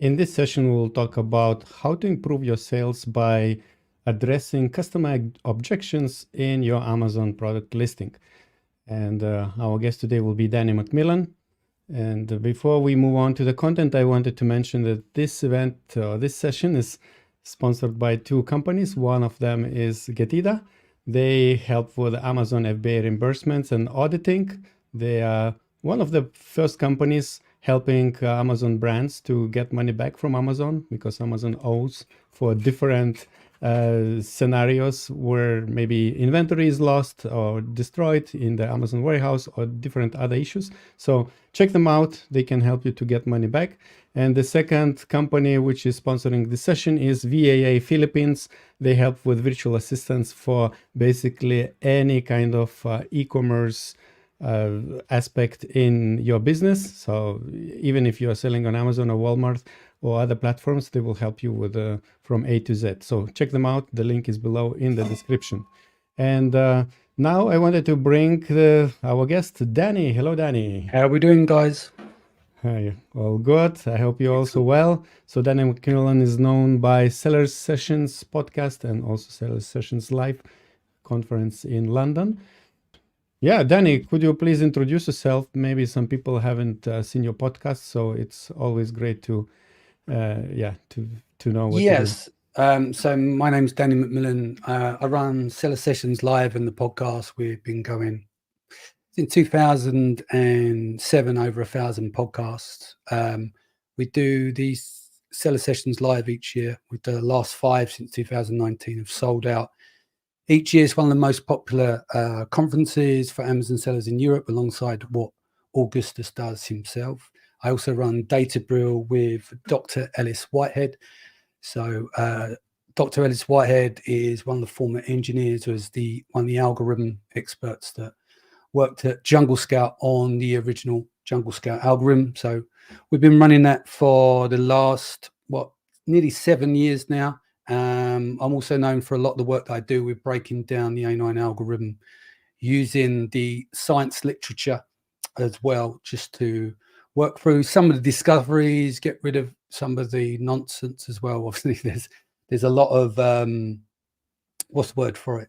In this session, we'll talk about how to improve your sales by addressing customer objections in your Amazon product listing. And our guest today will be Danny McMillan. And before we move on to the content, I wanted to mention that this event, this session is sponsored by two companies. One of them is Getida. They help with Amazon FBA reimbursements and auditing. They are one of the first companies helping Amazon brands to get money back from Amazon, because Amazon owes for different scenarios where maybe inventory is lost or destroyed in the Amazon warehouse or different other issues. So check them out. They can help you to get money back. And the second company which is sponsoring this session is VAA Philippines. They help with virtual assistants for basically any kind of e-commerce aspect in your business. So even if you are selling on Amazon or Walmart or other platforms, they will help you with from A to Z. So check them out. The link is below in the description. And now I wanted to bring our guest, Danny. Hello, Danny. How are we doing, guys? Hi, all good. I hope you're also well. So Danny McMillan is known by Sellers Sessions podcast and also Sellers Sessions Live conference in London. Yeah, Danny, could you please introduce yourself? Maybe some people haven't seen your podcast, so it's always great to know what Yes. So my name's Danny McMillan. I run Seller Sessions Live and the podcast. We've been going since 2007, over 1,000 podcasts. We do these Seller Sessions Live each year. With the last 5 since 2019 have sold out. Each year is one of the most popular conferences for Amazon sellers in Europe, alongside what Augustus does himself. I also run Data Brill with Dr. Ellis Whitehead. So Dr. Ellis Whitehead is one of the former engineers, was one of the algorithm experts that worked at Jungle Scout on the original Jungle Scout algorithm. So we've been running that for the last, nearly 7 years now. I'm also known for a lot of the work that I do with breaking down the A9 algorithm using the science literature as well, just to work through some of the discoveries, get rid of some of the nonsense as well. Obviously, there's a lot of what's the word for it?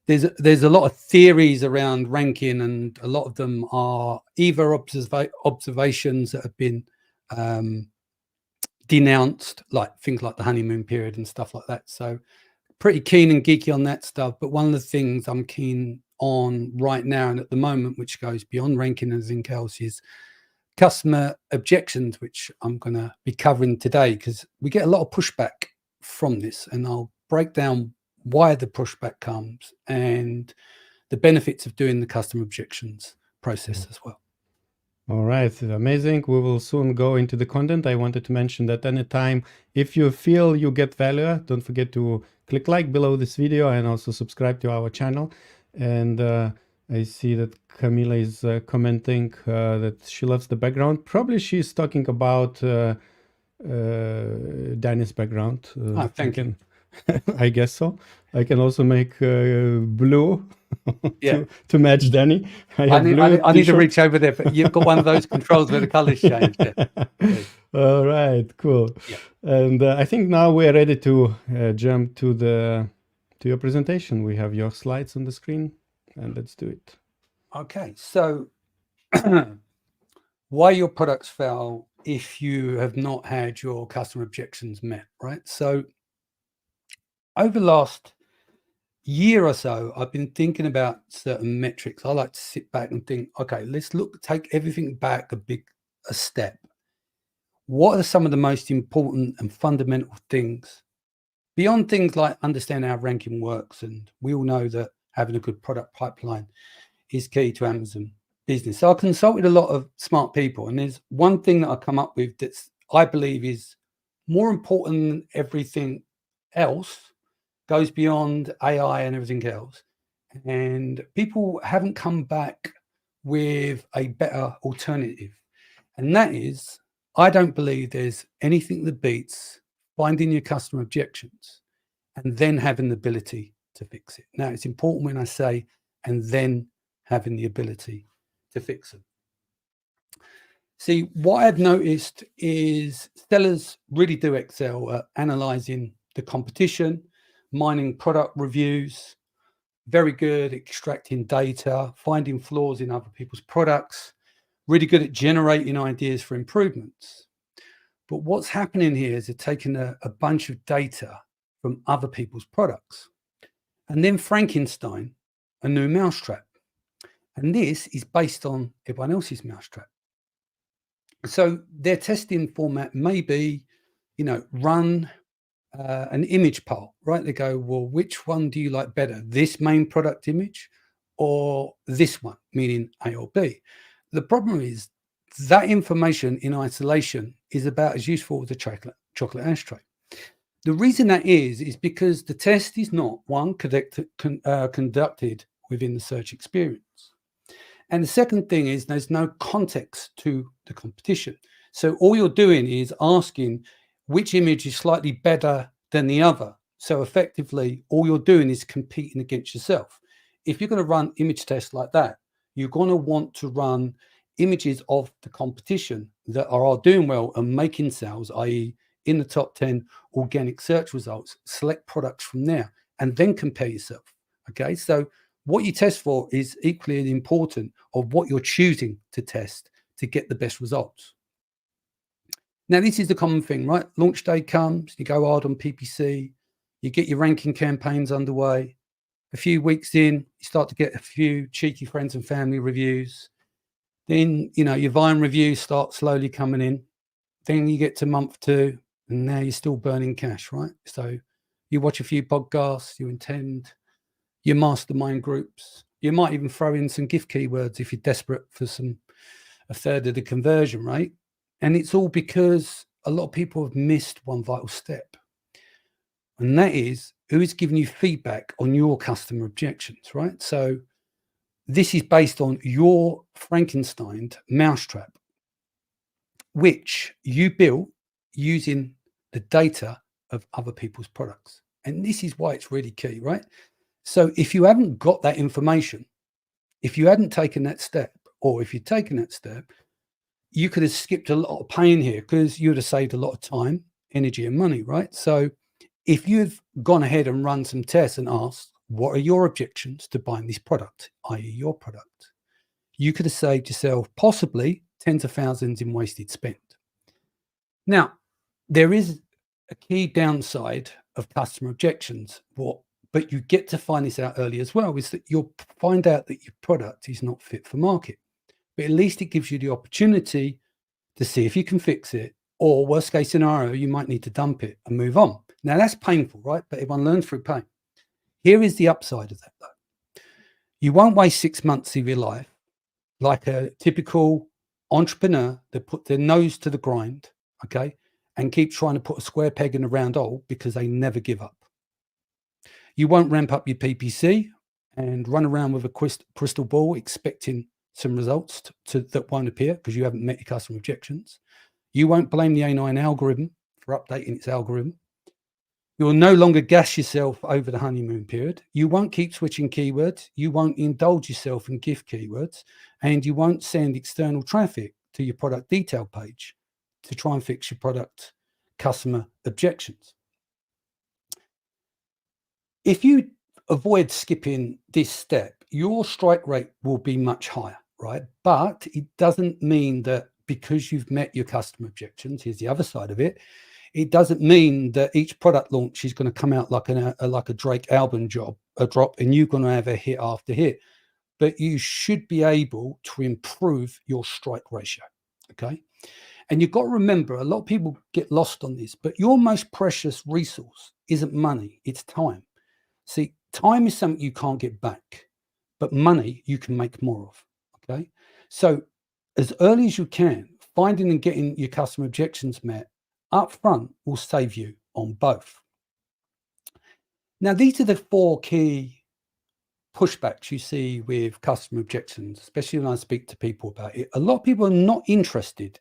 There's a lot of theories around ranking, and a lot of them are either observations that have been denounced, like things like the honeymoon period and stuff like that. So pretty keen and geeky on that stuff. But one of the things I'm keen on right now and at the moment, which goes beyond ranking and everything else, is customer objections, which I'm going to be covering today, because we get a lot of pushback from this, and I'll break down why the pushback comes and the benefits of doing the customer objections process as well. All right, amazing. We will soon go into the content. I wanted to mention that anytime, if you feel you get value, don't forget to click like below this video and also subscribe to our channel. And I see that Camila is commenting that she loves the background. Probably she's talking about Danny's background. Thank you. I guess so. I can also make blue to match Danny. I need to reach over there, but you've got one of those controls where the colors change. All right, cool. Yeah. And I think now we're ready to jump to your presentation. We have your slides on the screen, and let's do it. Okay, so why your products fail if you have not had your customer objections met, right? So over the last year or so, I've been thinking about certain metrics. I like to sit back and think, okay, let's take everything back a step. What are some of the most important and fundamental things beyond things like understanding how ranking works? And we all know that having a good product pipeline is key to Amazon business. So I consulted a lot of smart people, and there's one thing that I come up with that's, I believe, is more important than everything else, goes beyond AI and everything else. And people haven't come back with a better alternative. And that is, I don't believe there's anything that beats finding your customer objections and then having the ability to fix it. Now, it's important when I say, and then having the ability to fix them. See, what I've noticed is sellers really do excel at analyzing the competition, mining product reviews, very good at extracting data, finding flaws in other people's products, really good at generating ideas for improvements. But what's happening here is they're taking a bunch of data from other people's products and then Frankenstein a new mousetrap. And this is based on everyone else's mousetrap. So their testing format may be, run an image poll, right? They go, well, which one do you like better? This main product image or this one, meaning A or B? The problem is that information in isolation is about as useful as a chocolate ashtray. The reason that is because the test is not one conducted within the search experience. And the second thing is there's no context to the competition. So all you're doing is asking which image is slightly better than the other. So effectively, all you're doing is competing against yourself. If you're going to run image tests like that, you're going to want to run images of the competition that are doing well and making sales, i.e. in the top 10 organic search results, select products from there and then compare yourself. Okay, so what you test for is equally as important of what you're choosing to test to get the best results. Now, this is the common thing, right? Launch day comes, you go hard on PPC, you get your ranking campaigns underway. A few weeks in, you start to get a few cheeky friends and family reviews. Then, your Vine reviews start slowly coming in. Then you get to month 2, and now you're still burning cash, right? So you watch a few podcasts, you attend your mastermind groups. You might even throw in some gift keywords if you're desperate for a third of the conversion rate. And it's all because a lot of people have missed one vital step. And that is who is giving you feedback on your customer objections, right? So this is based on your Frankenstein mousetrap, which you built using the data of other people's products. And this is why it's really key, right? So if you haven't got that information, if you hadn't taken that step, or if you'd taken that step, you could have skipped a lot of pain here because you would have saved a lot of time, energy, and money, right? So if you've gone ahead and run some tests and asked, what are your objections to buying this product, i.e. your product, you could have saved yourself possibly tens of thousands in wasted spend. Now, there is a key downside of customer objections, but you get to find this out early as well, is that you'll find out that your product is not fit for market. But at least it gives you the opportunity to see if you can fix it, or worst case scenario, you might need to dump it and move on. Now that's painful, right? But everyone learns through pain. Here is the upside of that though. You won't waste 6 months of your life like a typical entrepreneur that put their nose to the grind, okay, and keep trying to put a square peg in a round hole because they never give up. You won't ramp up your PPC and run around with a crystal ball expecting some results that won't appear because you haven't met your customer objections. You won't blame the A9 algorithm for updating its algorithm. You'll no longer gas yourself over the honeymoon period. You won't keep switching keywords. You won't indulge yourself in gift keywords, and you won't send external traffic to your product detail page to try and fix your product customer objections. If you avoid skipping this step, your strike rate will be much higher, right? But it doesn't mean that because you've met your customer objections, here's the other side of it, it doesn't mean that each product launch is going to come out like a Drake album drop, and you're going to have a hit after hit. But you should be able to improve your strike ratio, okay? And you've got to remember, a lot of people get lost on this, but your most precious resource isn't money, it's time. See, time is something you can't get back, but money you can make more of, okay? So as early as you can, finding and getting your customer objections met up front will save you on both. Now, these are the 4 key pushbacks you see with customer objections, especially when I speak to people about it. A lot of people are not interested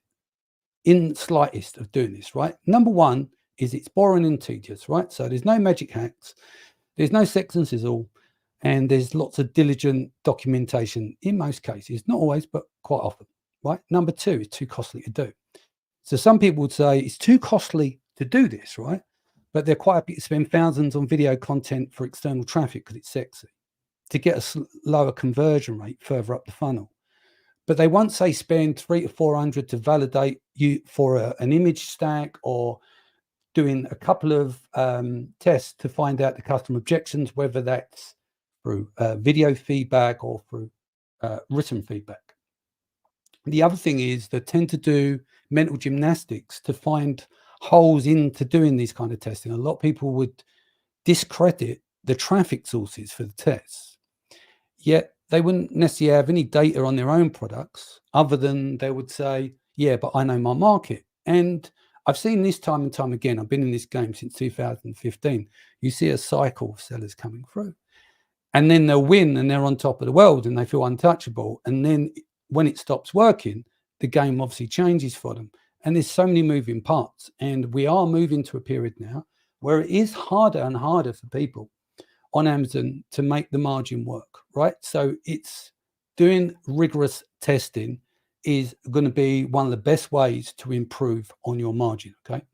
in the slightest of doing this, right? Number 1 is it's boring and tedious, right? So there's no magic hacks, there's no sex and sizzle, and there's lots of diligent documentation in most cases, not always, but quite often. right? Number two, it's too costly to do. So some people would say it's too costly to do this, right? But they're quite happy to spend thousands on video content for external traffic because it's sexy to get a lower conversion rate further up the funnel. But they won't say spend 300 to 400 to validate you for an image stack, or doing a couple of tests to find out the customer objections, whether that's through video feedback or through written feedback. The other thing is they tend to do mental gymnastics to find holes into doing these kind of testing. A lot of people would discredit the traffic sources for the tests, yet they wouldn't necessarily have any data on their own products other than they would say, yeah, but I know my market. And I've seen this time and time again. I've been in this game since 2015. You see a cycle of sellers coming through, and then they'll win and they're on top of the world and they feel untouchable. And then when it stops working, the game obviously changes for them. And there's so many moving parts. And we are moving to a period now where it is harder and harder for people on Amazon to make the margin work, right? So it's doing rigorous testing is going to be one of the best ways to improve on your margin, okay?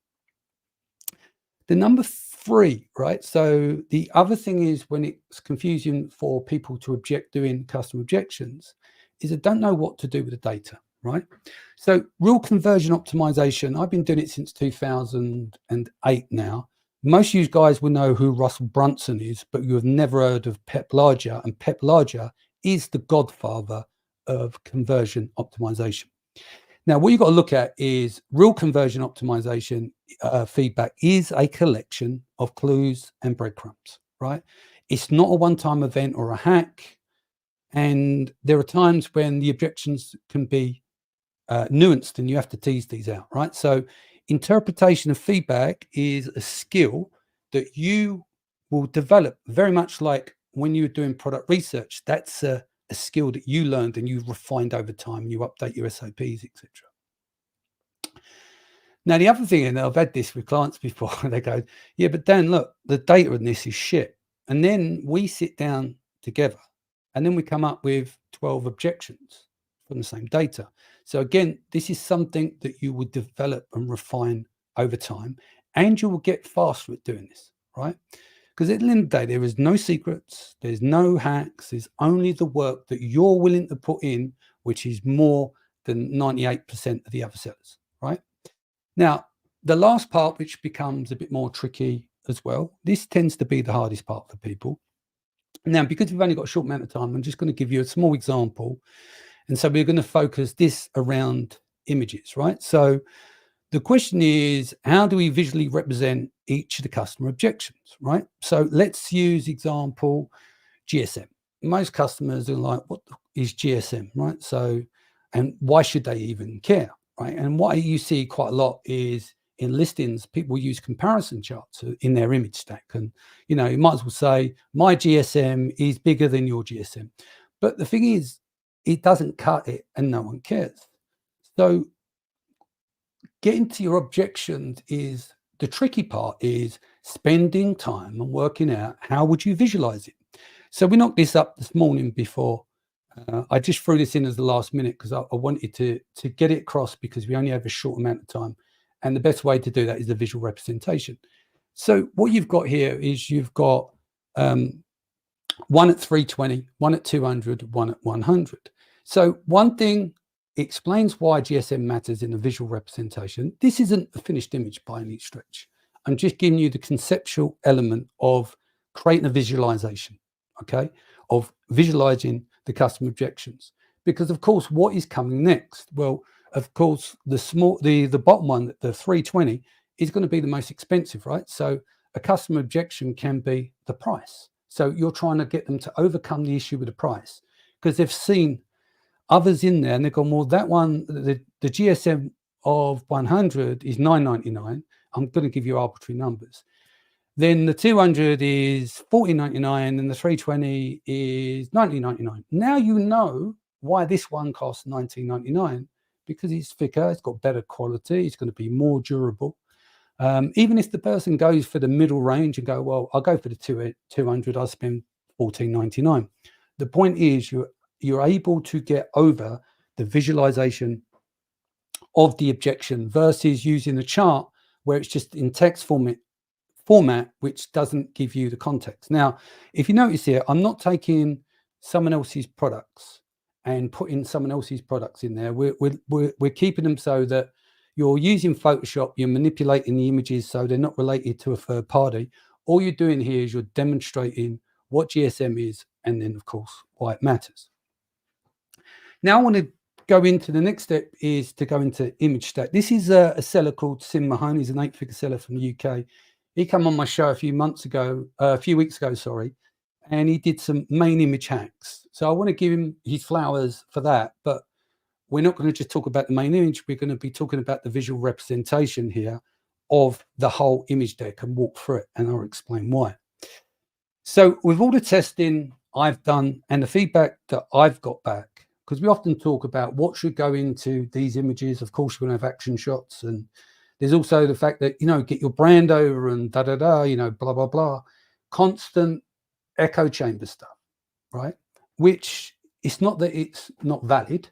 The number three, right? So the other thing is, when it's confusing for people to object doing customer objections, is they don't know what to do with the data, right? So real conversion optimization, I've been doing it since 2008 now. Most of you guys will know who Russell Brunson is, but you have never heard of Pep Larger, and Pep Larger is the godfather of conversion optimization. Now, what you've got to look at is real conversion optimization feedback is a collection of clues and breadcrumbs, right? It's not a one-time event or a hack. And there are times when the objections can be nuanced and you have to tease these out, right? So interpretation of feedback is a skill that you will develop, very much like when you're doing product research. That's a skill that you learned and you refined over time. You update your SOPs, etc. Now, the other thing, and I've had this with clients before, they go, yeah, but Dan, look, the data in this is shit. And then we sit down together and then we come up with 12 objections from the same data. So again, this is something that you would develop and refine over time, and you will get faster at doing this, right? Because at the end of the day, there is no secrets, there's no hacks, there's only the work that you're willing to put in, which is more than 98% of the other sellers, right? Now, the last part, which becomes a bit more tricky as well, this tends to be the hardest part for people. Now, because we've only got a short amount of time, I'm just going to give you a small example. And so we're going to focus this around images, right? So the question is, how do we visually represent each of the customer objections, right? So let's use example GSM. Most customers are like, what is GSM, right? So, and why should they even care, right? And what you see quite a lot is in listings, people use comparison charts in their image stack. And, you know, you might as well say, my GSM is bigger than your GSM. But the thing is, it doesn't cut it and no one cares. So getting to your objections is the tricky part, is spending time and working out how would you visualize it. So we knocked this up this morning before. I just threw this in as the last minute because I wanted to get it across, because we only have a short amount of time. And the best way to do that is the visual representation. So what you've got here is you've got one at 320, one at 200, one at 100. So one thing explains why GSM matters in a visual representation. This isn't a finished image by any stretch. I'm just giving you the conceptual element of creating a visualization, okay, of visualizing the customer objections. Because of course, what is coming next? Well, of course, the bottom one, the 320, is going to be the most expensive, right? So a customer objection can be the price. So you're trying to get them to overcome the issue with the price, because they've seen others in there and they've gone, well, that one, the GSM of 100 is $9.99. I'm going to give you arbitrary numbers. Then the 200 is $14.99 and the 320 is $19.99. Now you know why this one costs $19.99, because it's thicker, it's got better quality, it's going to be more durable. Even if the person goes for the middle range and go, well, I'll go for the 200, I'll spend $14.99. The point is you're able to get over the visualization of the objection versus using a chart where it's just in text format, which doesn't give you the context. Now, if you notice here, I'm not taking someone else's products and putting someone else's products in there. We're keeping them so that you're using Photoshop, you're manipulating the images so they're not related to a third party. All you're doing here is you're demonstrating what GSM is, and then, of course, why it matters. Now, I want to go into the next step is to go into image stack. This is a seller called Sim Mahoney. He's an 8-figure seller from the UK. He came on my show a few weeks ago, sorry, and he did some main image hacks. So I want to give him his flowers for that, but we're not going to just talk about the main image. We're going to be talking about the visual representation here of the whole image deck and walk through it, and I'll explain why. So with all the testing I've done and the feedback that I've got back, because we often talk about what should go into these images. Of course, you're going to have action shots, and there's also the fact that, get your brand over and blah, blah, blah, constant echo chamber stuff, right? Which it's not that it's not valid,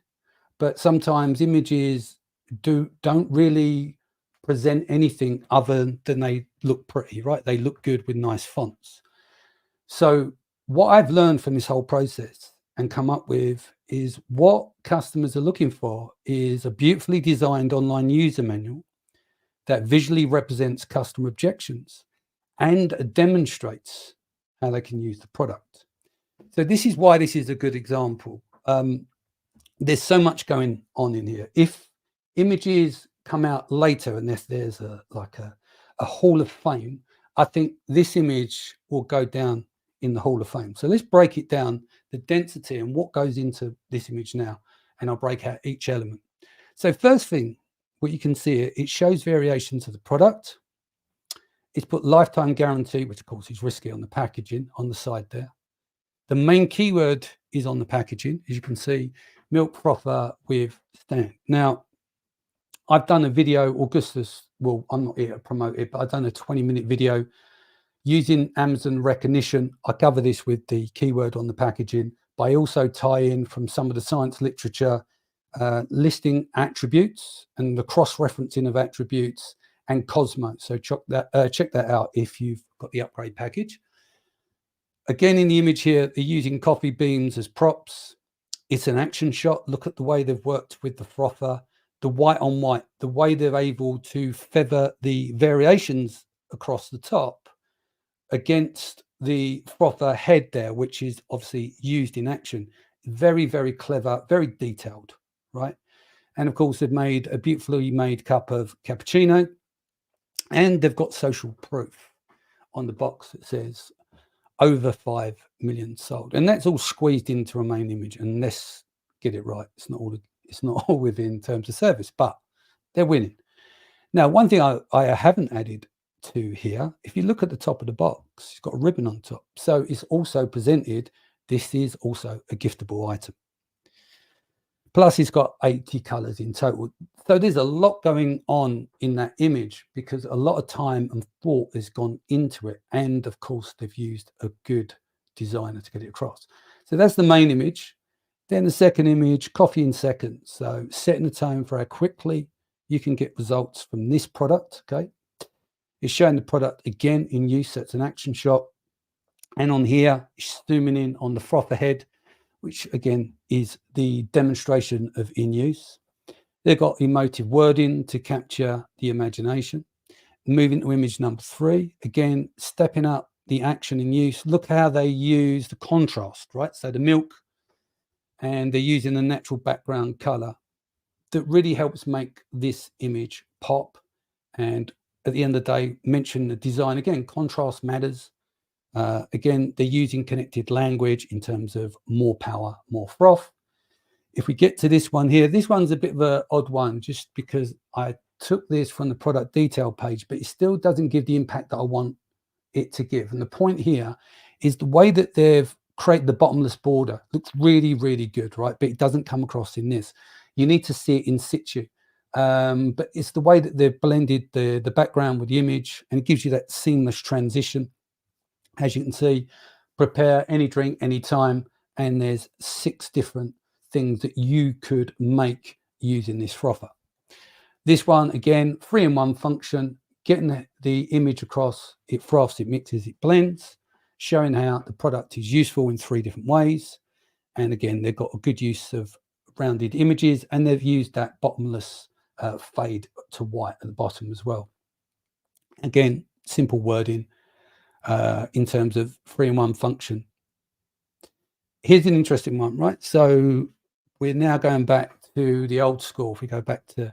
but sometimes images don't really present anything other than they look pretty, right? They look good with nice fonts. So what I've learned from this whole process and come up with is what customers are looking for is a beautifully designed online user manual that visually represents customer objections and demonstrates how they can use the product. So this is why this is a good example. There's so much going on in here. If images come out later, and if there's a hall of fame, I think this image will go down in the hall of fame. So let's break it down, the density and what goes into this image now, and I'll break out each element. So first thing, what you can see here, it shows variations of the product. It's put lifetime guarantee, which of course is risky on the packaging on the side there. The main keyword is on the packaging, as you can see, milk frother with stand. Now, I've done a video, Augustus, well, I'm not here to promote it, but I've done a 20-minute video using Amazon recognition. I cover this with the keyword on the packaging, but I also tie in from some of the science literature, listing attributes and the cross-referencing of attributes and Cosmo. So check that out if you've got the upgrade package. Again, in the image here, they're using coffee beans as props. It's an action shot. Look at the way they've worked with the frother, the white on white, the way they're able to feather the variations across the top against the frother head there, which is obviously used in action. Very, very clever, very detailed, right? And of course, they've made a beautifully made cup of cappuccino, and they've got social proof on the box that says over 5 million sold, and that's all squeezed into a main image. And let's get it right, it's not all within terms of service, but they're winning. Now, one thing I haven't added to here, if you look at the top of the box, it's got a ribbon on top, so it's also presented, this is also a giftable item. Plus, it's got 80 colors in total. So there's a lot going on in that image because a lot of time and thought has gone into it. And of course, they've used a good designer to get it across. So that's the main image. Then the second image, coffee in seconds. So setting the tone for how quickly you can get results from this product, okay? It's showing the product again in use. So it's an action shot. And on here, it's zooming in on the frother head, which again is the demonstration of in use. They've got emotive wording to capture the imagination. Moving to image number 3, again, stepping up the action in use. Look how they use the contrast, right? So the milk, and they're using a natural background color that really helps make this image pop. And at the end of the day, mention the design. Again, contrast matters. Again, they're using connected language in terms of more power, more froth. If we get to this one here, this one's a bit of an odd one just because I took this from the product detail page, but it still doesn't give the impact that I want it to give. And the point here is the way that they've created the bottomless border looks really, really good, right? But it doesn't come across in this. You need to see it in situ. But it's the way that they've blended the background with the image, and it gives you that seamless transition. As you can see, prepare any drink, anytime, and there's 6 different things that you could make using this frother. This one, again, 3-in-1 function, getting the image across, it froths, it mixes, it blends, showing how the product is useful in 3 different ways. And again, they've got a good use of rounded images, and they've used that bottomless fade to white at the bottom as well. Again, simple wording in terms of 3-in-1 function. Here's an interesting one, right? So we're now going back to the old school. If we go back to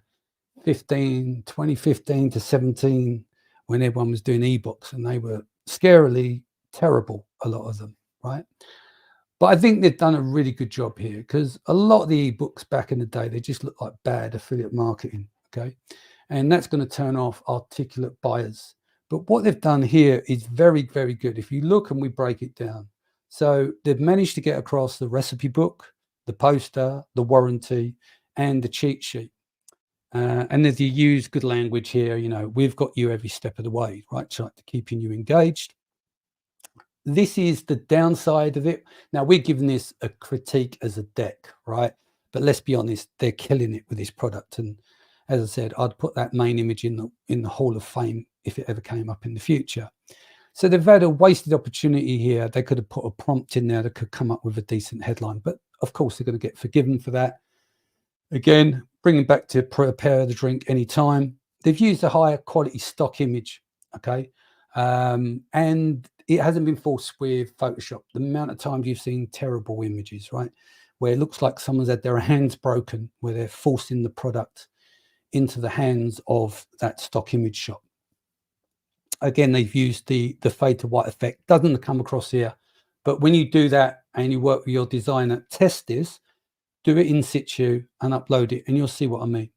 2015 to 17, when everyone was doing ebooks, and they were scarily terrible, a lot of them, right? But I think they've done a really good job here, because a lot of the ebooks back in the day, they just look like bad affiliate marketing, okay? And that's going to turn off articulate buyers. But what they've done here is very, very good. If you look and we break it down, so they've managed to get across the recipe book, the poster, the warranty, and the cheat sheet. And if you use good language here, you know, we've got you every step of the way, right? So keeping you engaged. This is the downside of it. Now, we're giving this a critique as a deck, right? But let's be honest, they're killing it with this product. And as I said, I'd put that main image in the Hall of Fame if it ever came up in the future. So they've had a wasted opportunity here. They could have put a prompt in there that could come up with a decent headline. But of course, they're going to get forgiven for that. Again, bringing back to prepare the drink anytime. They've used a higher quality stock image, okay? And it hasn't been forced with Photoshop. The amount of times you've seen terrible images, right? Where it looks like someone's had their hands broken, where they're forcing the product into the hands of that stock image shot. Again, they've used the fade to white effect. Doesn't come across here. But when you do that and you work with your designer, test this, do it in situ and upload it, and you'll see what I mean.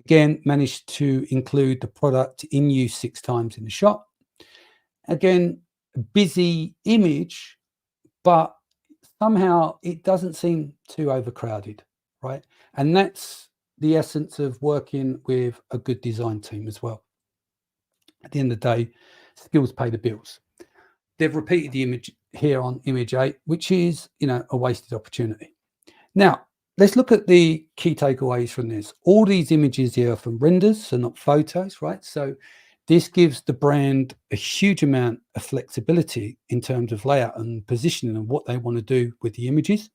Again, managed to include the product in use 6 times in the shot. Again, busy image, but somehow it doesn't seem too overcrowded, right? And that's the essence of working with a good design team as well. At the end of the day, skills pay the bills. They've repeated the image here on image 8, which is, you know, a wasted opportunity. Now, let's look at the key takeaways from this. All these images here are from renders, so not photos, right? So this gives the brand a huge amount of flexibility in terms of layout and positioning and what they want to do with the images.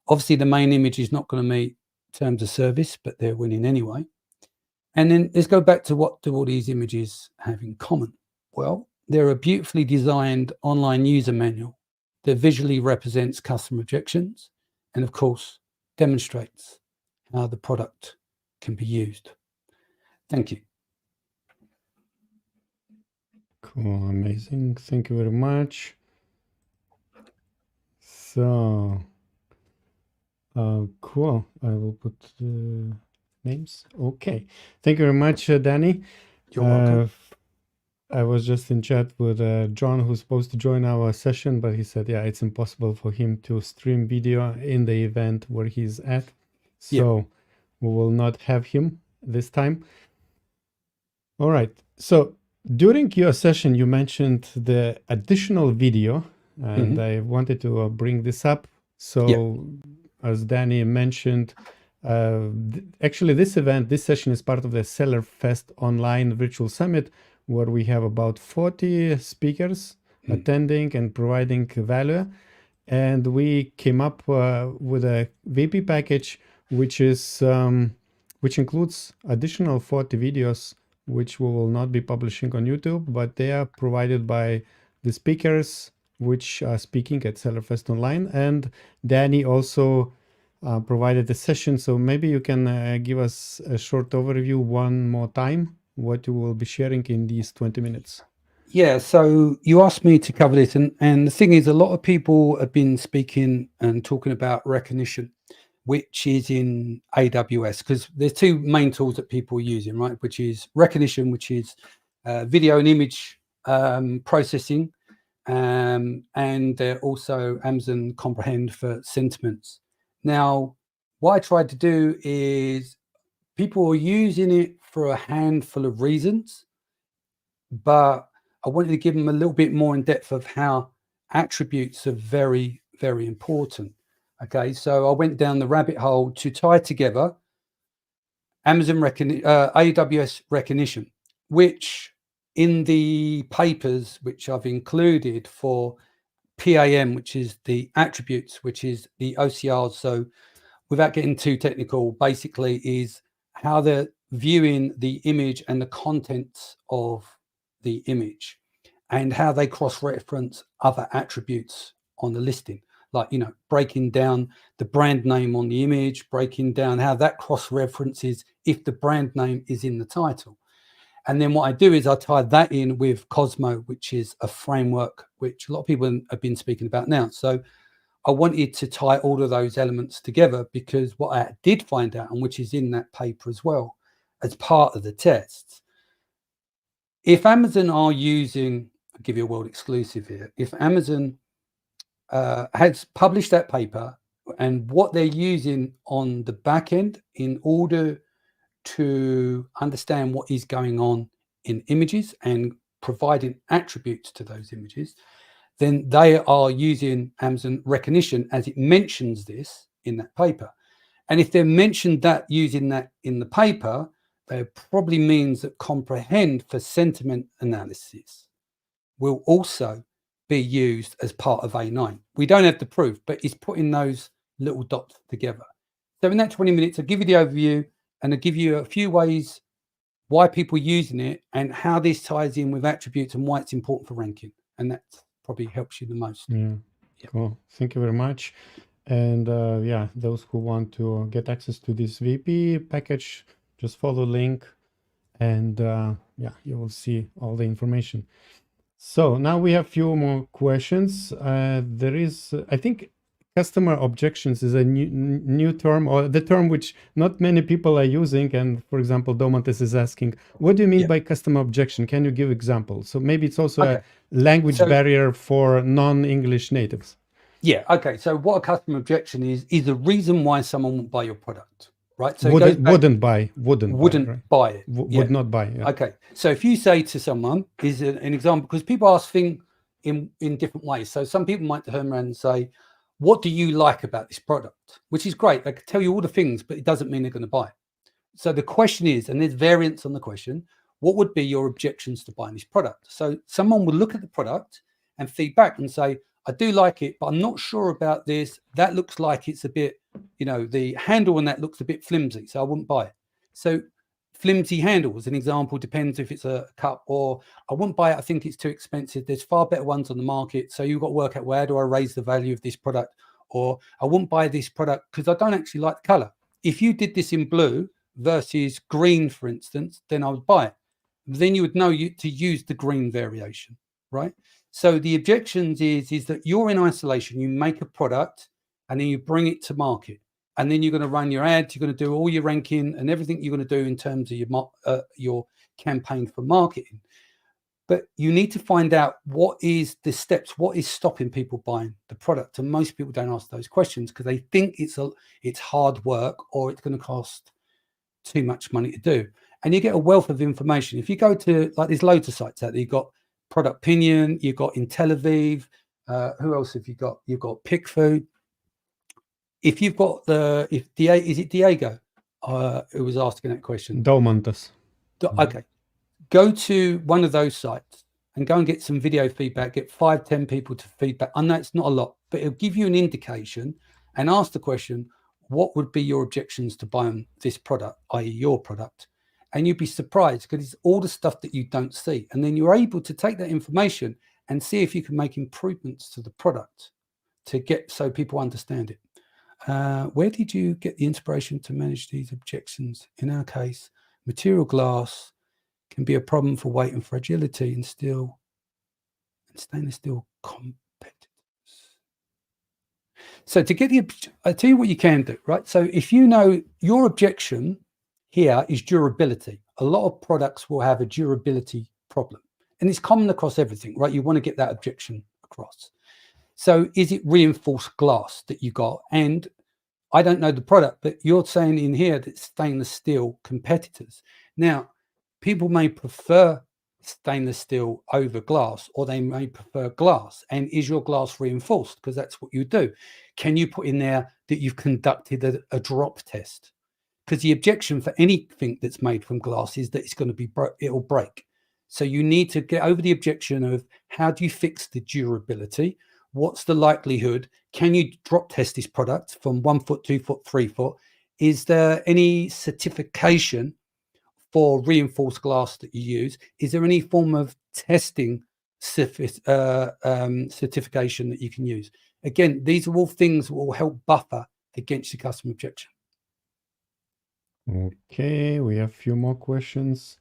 Obviously, the main image is not going to meet terms of service, but they're winning anyway. And then let's go back to what do all these images have in common? Well, they're a beautifully designed online user manual that visually represents customer objections and, of course, demonstrates how the product can be used. Thank you. Cool, amazing. Thank you very much. So, cool. I will put names. Okay. Thank you very much, Danny. You're welcome. I was just in chat with John, who's supposed to join our session, but he said, yeah, it's impossible for him to stream video in the event where he's at. So we will not have him this time. All right. So during your session, you mentioned the additional video, and I wanted to bring this up. So as Danny mentioned, actually this event, this session is part of the Seller Fest Online Virtual Summit, where we have about 40 speakers attending and providing value. And we came up with a VP package, which is which includes additional 40 videos, which we will not be publishing on YouTube, but they are provided by the speakers which are speaking at Seller Fest Online. And Danny also provided a session. So maybe you can give us a short overview one more time, what you will be sharing in these 20 minutes. Yeah, so you asked me to cover this, and the thing is, a lot of people have been speaking and talking about Rekognition, which is in AWS, because there's 2 main tools that people are using, right? Which is Rekognition, which is video and image processing, and also Amazon Comprehend for sentiments. Now, what I tried to do is people are using it for a handful of reasons, but I wanted to give them a little bit more in depth of how attributes are very, very important. Okay, so I went down the rabbit hole to tie together AWS Rekognition, which in the papers which I've included for PAM, which is the attributes, which is the OCRs. So without getting too technical, basically is how they're viewing the image and the contents of the image and how they cross-reference other attributes on the listing. Like, you know, breaking down the brand name on the image, breaking down how that cross-references if the brand name is in the title. And then what I do is I tie that in with Cosmo, which is a framework which a lot of people have been speaking about now. So I wanted to tie all of those elements together because what I did find out, and which is in that paper as well, as part of the tests, if Amazon are using, I'll give you a world exclusive here, if Amazon has published that paper and what they're using on the back end in order to understand what is going on in images and providing attributes to those images, then they are using Amazon Rekognition as it mentions this in that paper. And if they mentioned that using that in the paper, that probably means that comprehend for sentiment analysis will also be used as part of A9. We don't have the proof, but it's putting those little dots together. So in that 20 minutes, I'll give you the overview and I'll give you a few ways why people are using it and how this ties in with attributes and why it's important for ranking. And that probably helps you the most. Yeah, cool. Thank you very much. And yeah, those who want to get access to this VP package, just follow the link and yeah, you will see all the information. So now we have few more questions. There is, I think, customer objections is a new term, or the term which not many people are using. And for example, Domantas is asking, what do you mean by customer objection? Can you give examples? So maybe it's also a language barrier for non-English natives. Yeah. Okay. So what a customer objection is the reason why someone won't buy your product, right? So wouldn't buy it. Buy it. Would not buy. Yeah. Okay. So if you say to someone, is an example, because people ask things in different ways. So some people might turn around and say, what do you like about this product? Which is great. They can tell you all the things, but it doesn't mean they're going to buy it. So the question is, and there's variants on the question, what would be your objections to buying this product? So someone would look at the product and feedback and say, I do like it, but I'm not sure about this. That looks like it's a bit, you know, the handle on that looks a bit flimsy, so I wouldn't buy it. So flimsy handle as an example, depends if it's a cup, or I wouldn't buy it. I think it's too expensive. There's far better ones on the market. So you've got to work out, where do I raise the value of this product? Or I wouldn't buy this product because I don't actually like the color. If you did this in blue versus green, for instance, then I would buy it. Then you would know to use the green variation, right? So the objections is that you're in isolation. You make a product and then you bring it to market. And then you're going to run your ads, you're going to do all your ranking and everything you're going to do in terms of your campaign for marketing. But you need to find out what is the steps, what is stopping people buying the product. And most people don't ask those questions because they think it's hard work or it's going to cost too much money to do. And you get a wealth of information. If you go to, like, there's loads of sites out there. You've got Product Opinion, you've got IntelliVive. Who else have you got? You've got PickFood. If you've got is it Diego who was asking that question? Domantas. Okay. Go to one of those sites and go and get some video feedback, get 5-10 people to feedback. I know it's not a lot, but it'll give you an indication and ask the question, what would be your objections to buying this product, i.e. your product? And you'd be surprised because it's all the stuff that you don't see. And then you're able to take that information and see if you can make improvements to the product to get so people understand it. Where did you get the inspiration to manage these objections? In our case, material glass can be a problem for weight and fragility and stainless steel competitors. So to get I tell you what you can do, right? So if you know your objection here is durability, a lot of products will have a durability problem, and it's common across everything, right? You want to get that objection across. So is it reinforced glass that you got? And I don't know the product, but you're saying in here that stainless steel competitors. Now, people may prefer stainless steel over glass, or they may prefer glass. And is your glass reinforced? Because that's what you do. Can you put in there that you've conducted a drop test? Because the objection for anything that's made from glass is that it's going to be it'll break. So you need to get over the objection of how do you fix the durability? What's the likelihood? Can you drop test this product from 1 foot, 2 foot, 3 foot? Is there any certification for reinforced glass that you use? Is there any form of testing certification that you can use? Again, these are all things that will help buffer against the customer objection. Okay, we have a few more questions.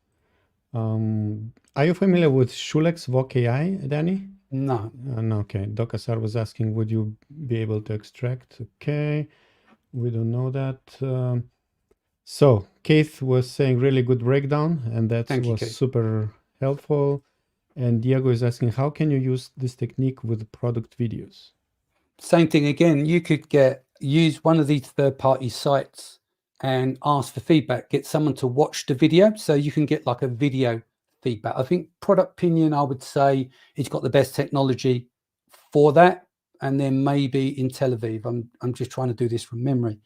Are you familiar with Schulex Voc AI, Danny? No. No, okay. Dokasar was asking, would you be able to extract? Okay, we don't know that. So Keith was saying really good breakdown, and that was super helpful. And Diego is asking, how can you use this technique with product videos? Same thing again. You could use one of these third-party sites and ask for feedback. Get someone to watch the video, so you can get like a video feedback. I think Product Pinion, I would say, it's got the best technology for that. And then maybe in Tel Aviv. I'm just trying to do this from memory.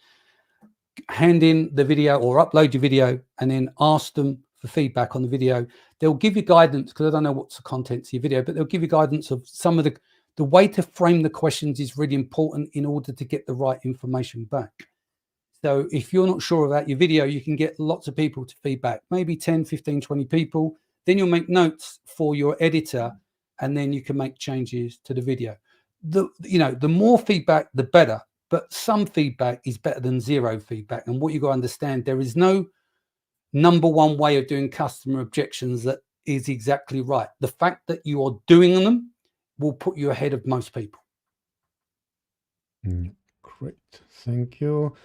Hand in the video or upload your video and then ask them for feedback on the video. They'll give you guidance, because I don't know what's the contents of your video, but they'll give you guidance of some of the way to frame the questions is really important in order to get the right information back. So if you're not sure about your video, you can get lots of people to feedback, maybe 10, 15, 20 people. Then you'll make notes for your editor, and then you can make changes to the video. The more feedback, the better. But some feedback is better than zero feedback. And what you got to understand, there is no number one way of doing customer objections that is exactly right. The fact that you are doing them will put you ahead of most people. Great. Thank you.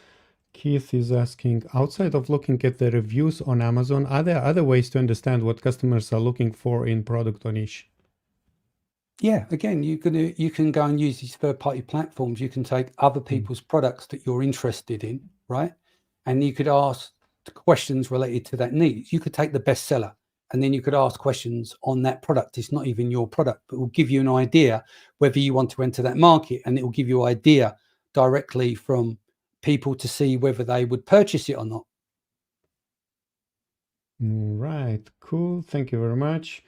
Keith is asking, outside of looking at the reviews on Amazon, are there other ways to understand what customers are looking for in product or niche? Yeah, again, you can go and use these third-party platforms. You can take other people's products that you're interested in, right? And you could ask questions related to that need. You could take the bestseller, and then you could ask questions on that product. It's not even your product, but it will give you an idea whether you want to enter that market, and it will give you an idea directly from people to see whether they would purchase it or not. Right, cool. Thank you very much.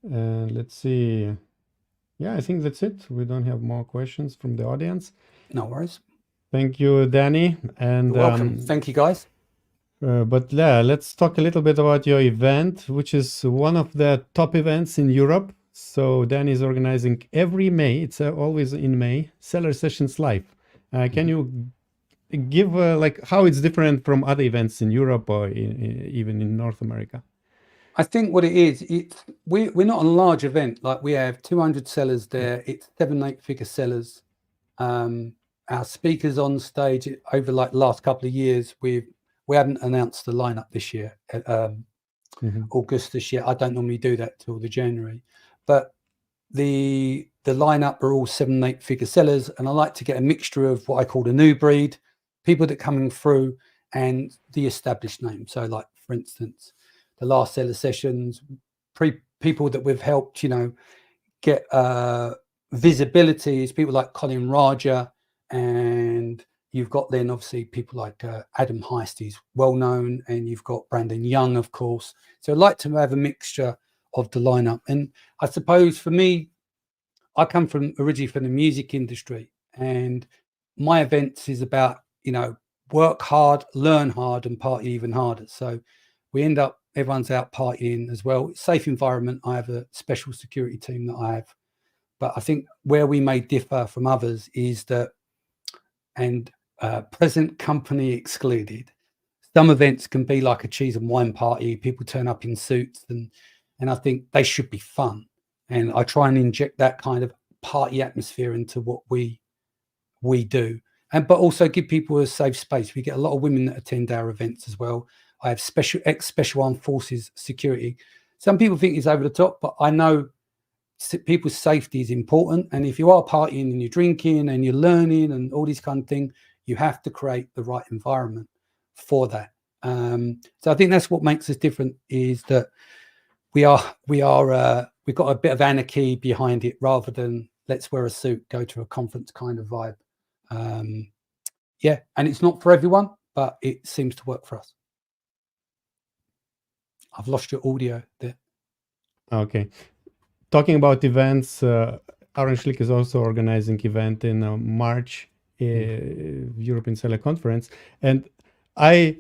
Let's see. Yeah, I think that's it. We don't have more questions from the audience. No worries. Thank you, Danny. And you're welcome. Thank you, guys. But yeah, let's talk a little bit about your event, which is one of the top events in Europe. So Danny is organizing every May. It's always in May, Seller Sessions Live. Can you give like how it's different from other events in Europe or even in North America? I think what it is, we're not a large event. Like, we have 200 sellers there. It's 7-8-figure sellers. Our speakers on stage over like the last couple of years, we hadn't announced the lineup this year, August this year. I don't normally do that till the January, but the lineup are all 7-8-figure sellers, and I like to get a mixture of what I call the new breed, people that are coming through, and the established names. So, like, for instance, the last Seller Sessions, people that we've helped, get visibility is people like Colin Raja, and you've got then obviously people like Adam Heist, he's well known, and you've got Brandon Young, of course. So I like to have a mixture of the lineup. And I suppose for me, I come originally from the music industry, and my events is about, work hard, learn hard, and party even harder. So we end up, everyone's out partying as well. Safe environment. I have a special security team that I have. But I think where we may differ from others is that, and present company excluded, some events can be like a cheese and wine party. People turn up in suits, and I think they should be fun. And I try and inject that kind of party atmosphere into what we do. But also give people a safe space. We get a lot of women that attend our events as well. I have ex-Special Armed Forces security. Some people think it's over the top, but I know people's safety is important. And if you are partying and you're drinking and you're learning and all these kind of things, you have to create the right environment for that. So I think that's what makes us different, is that we've got a bit of anarchy behind it rather than let's wear a suit, go to a conference kind of vibe. Yeah, and it's not for everyone, but it seems to work for us. I've lost your audio there. Okay. Talking about events, Orange League is also organizing event in March, European Seller Conference, and I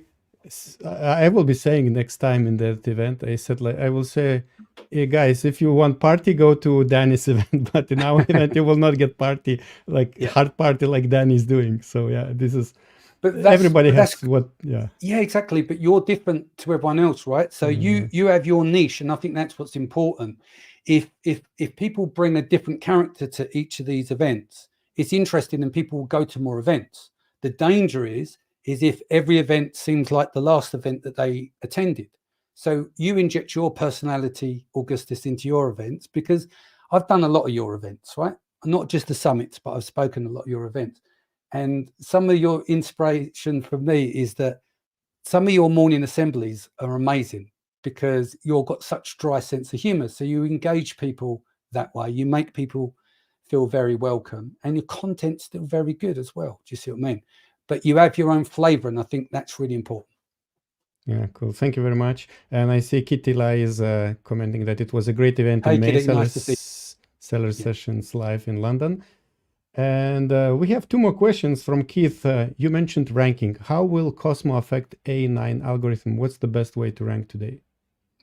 will be saying next time in that event, I said, like, I will say, hey guys, if you want party, go to Danny's event, but in our event you will not get party, like hard party like Danny's doing. So yeah, this is, but everybody has what, yeah, exactly. But you're different to everyone else, right? So you have your niche, and I think that's what's important. If people bring a different character to each of these events, it's interesting and people will go to more events. The danger is if every event seems like the last event that they attended. So you inject your personality, Augustus, into your events, because I've done a lot of your events, right? Not just the summits, but I've spoken a lot of your events. And some of your inspiration for me is that some of your morning assemblies are amazing because you've got such dry sense of humor. So you engage people that way. You make people feel very welcome, and your content's still very good as well. Do you see what I mean? But you have your own flavor, and I think that's really important. Yeah, cool. Thank you very much. And I see Kitty Lai is commenting that it was a great event in May, Kitty, nice Seller Sessions Live in London. And we have two more questions from Keith. You mentioned ranking. How will Cosmo affect A9 algorithm? What's the best way to rank today?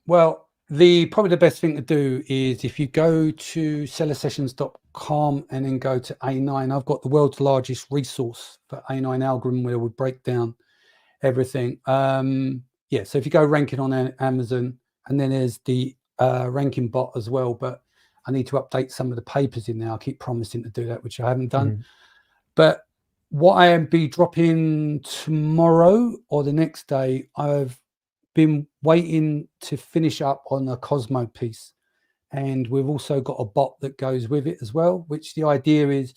Well, probably the best thing to do is if you go to sellersessions.com and then go to A9, I've got the world's largest resource for A9 algorithm where we break down everything. Yeah, so if you go ranking on Amazon, and then there's the ranking bot as well, but I need to update some of the papers in there. I keep promising to do that, which I haven't done. But what I am be dropping tomorrow or the next day, I've been waiting to finish up on a Cosmo piece, and we've also got a bot that goes with it as well, which the idea is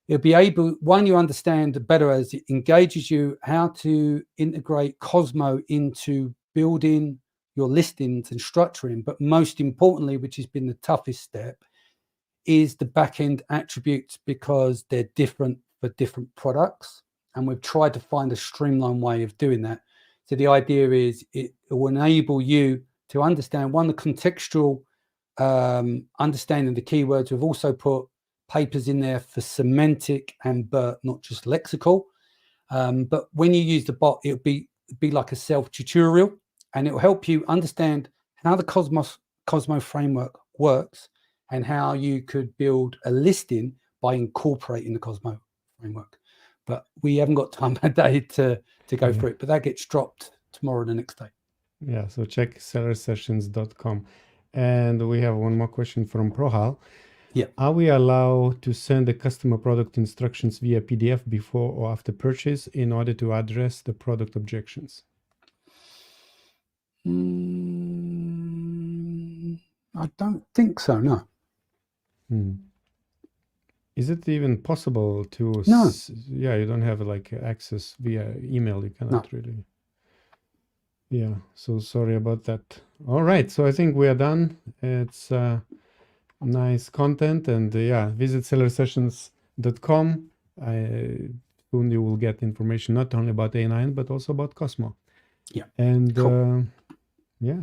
it'll be able, one, you understand better as it engages you how to integrate Cosmo into building your listings and structuring, but most importantly, which has been the toughest step, is the back-end attributes, because they're different for different products, and we've tried to find a streamlined way of doing that. So the idea is it will enable you to understand, one, the contextual understanding the keywords. We've also put papers in there for semantic and BERT, not just lexical. But when you use the bot, it'll be like a self-tutorial, and it will help you understand how the Cosmo framework works and how you could build a listing by incorporating the Cosmo framework. But we haven't got time a day to go through it, but that gets dropped tomorrow or the next day. Yeah, so check sellersessions.com. And we have one more question from Prohal. Yeah. Are we allowed to send the customer product instructions via PDF before or after purchase in order to address the product objections? I don't think so, no. Is it even possible to? No. Yeah, you don't have like access via email. You cannot really. Yeah, so sorry about that. All right, so I think we are done. It's nice content, and yeah, visit sellersessions.com. Soon you will get information not only about A9 but also about Cosmo. Yeah, and cool. Yeah,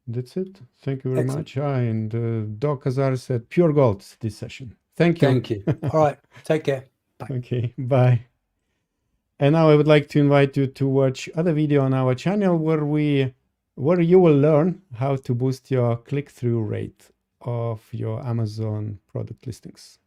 that's it. Thank you very much. And Doc Azar said pure gold this session. Thank you. Thank you. All right, take care. Bye. Okay, bye. And now I would like to invite you to watch other video on our channel where you will learn how to boost your click-through rate of your Amazon product listings.